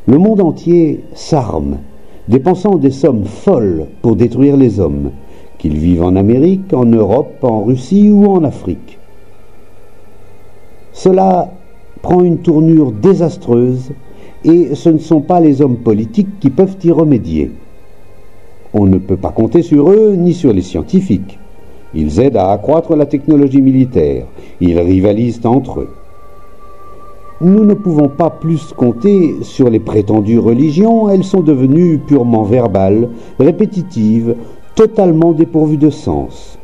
Le monde entier s'arme, dépensant des sommes folles pour détruire les hommes, qu'ils vivent en Amérique, en Europe, en Russie ou en Afrique. Cela prend une tournure désastreuse et ce ne sont pas les hommes politiques qui peuvent y remédier. On ne peut pas compter sur eux ni sur les scientifiques. Ils aident à accroître la technologie militaire, ils rivalisent entre eux. Nous ne pouvons pas plus compter sur les prétendues religions, elles sont devenues purement verbales, répétitives, totalement dépourvues de sens.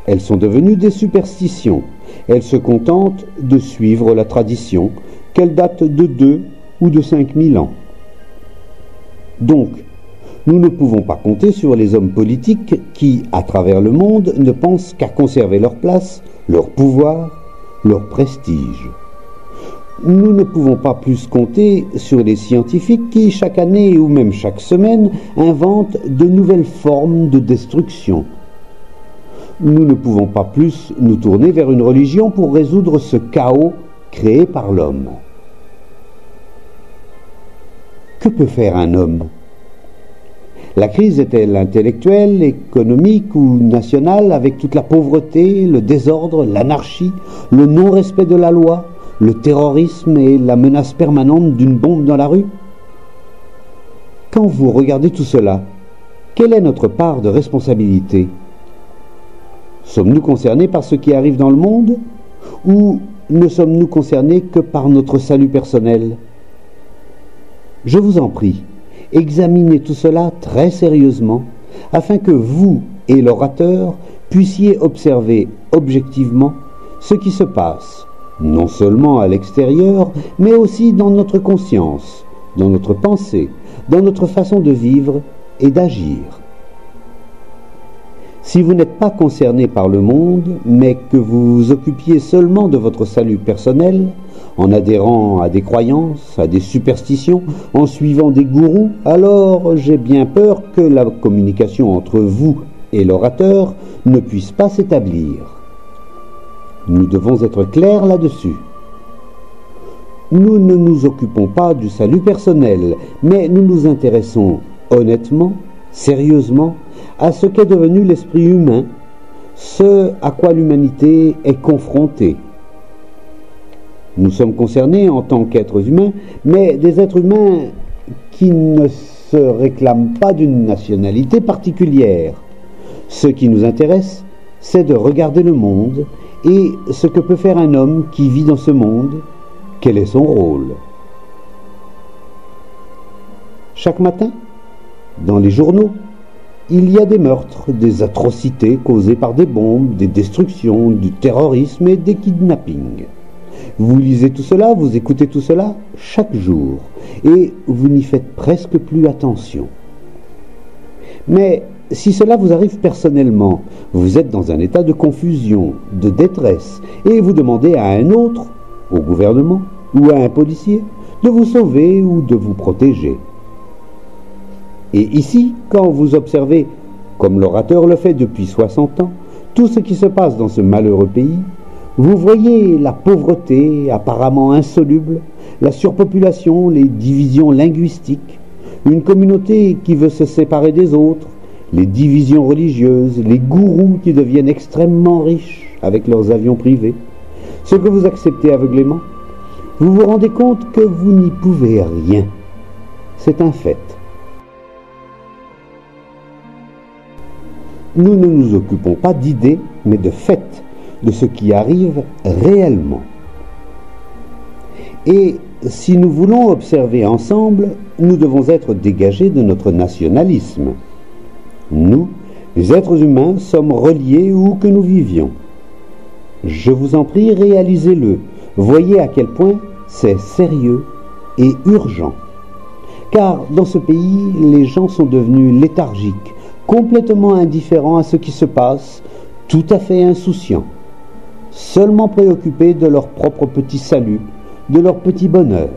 Elles sont devenues des superstitions, elles se contentent de suivre la tradition, qu'elle date de 2 ou de 5000 ans. Donc, nous ne pouvons pas compter sur les hommes politiques qui, à travers le monde, ne pensent qu'à conserver leur place, leur pouvoir, leur prestige. Nous ne pouvons pas plus compter sur les scientifiques qui, chaque année ou même chaque semaine, inventent de nouvelles formes de destruction. Nous ne pouvons pas plus nous tourner vers une religion pour résoudre ce chaos créé par l'homme. Que peut faire un homme ? La crise est-elle intellectuelle, économique ou nationale, avec toute la pauvreté, le désordre, l'anarchie, le non-respect de la loi, le terrorisme et la menace permanente d'une bombe dans la rue ? Quand vous regardez tout cela, quelle est notre part de responsabilité ? Sommes-nous concernés par ce qui arrive dans le monde ? Ou ne sommes-nous concernés que par notre salut personnel ? Je vous en prie, examinez tout cela très sérieusement, afin que vous et l'orateur puissiez observer objectivement ce qui se passe, non seulement à l'extérieur, mais aussi dans notre conscience, dans notre pensée, dans notre façon de vivre et d'agir. Si vous n'êtes pas concerné par le monde, mais que vous vous occupiez seulement de votre salut personnel, en adhérant à des croyances, à des superstitions, en suivant des gourous, alors j'ai bien peur que la communication entre vous et l'orateur ne puisse pas s'établir. Nous devons être clairs là-dessus. Nous ne nous occupons pas du salut personnel, mais nous nous intéressons honnêtement, sérieusement, à ce qu'est devenu l'esprit humain, ce à quoi l'humanité est confrontée. Nous sommes concernés en tant qu'êtres humains, mais des êtres humains qui ne se réclament pas d'une nationalité particulière. Ce qui nous intéresse, c'est de regarder le monde et ce que peut faire un homme qui vit dans ce monde, quel est son rôle. Chaque matin, dans les journaux, il y a des meurtres, des atrocités causées par des bombes, des destructions, du terrorisme et des kidnappings. Vous lisez tout cela, vous écoutez tout cela chaque jour, et vous n'y faites presque plus attention. Mais si cela vous arrive personnellement, vous êtes dans un état de confusion, de détresse, et vous demandez à un autre, au gouvernement ou à un policier, de vous sauver ou de vous protéger. Et ici, quand vous observez, comme l'orateur le fait depuis 60 ans, tout ce qui se passe dans ce malheureux pays, vous voyez la pauvreté apparemment insoluble, la surpopulation, les divisions linguistiques, une communauté qui veut se séparer des autres, les divisions religieuses, les gourous qui deviennent extrêmement riches avec leurs avions privés. Ce que vous acceptez aveuglément, vous vous rendez compte que vous n'y pouvez rien. C'est un fait. Nous ne nous occupons pas d'idées, mais de faits, de ce qui arrive réellement. Et si nous voulons observer ensemble, nous devons être dégagés de notre nationalisme. Nous, les êtres humains, sommes reliés où que nous vivions. Je vous en prie, réalisez-le. Voyez à quel point c'est sérieux et urgent. Car dans ce pays, les gens sont devenus léthargiques, complètement indifférents à ce qui se passe, tout à fait insouciants, seulement préoccupés de leur propre petit salut, de leur petit bonheur.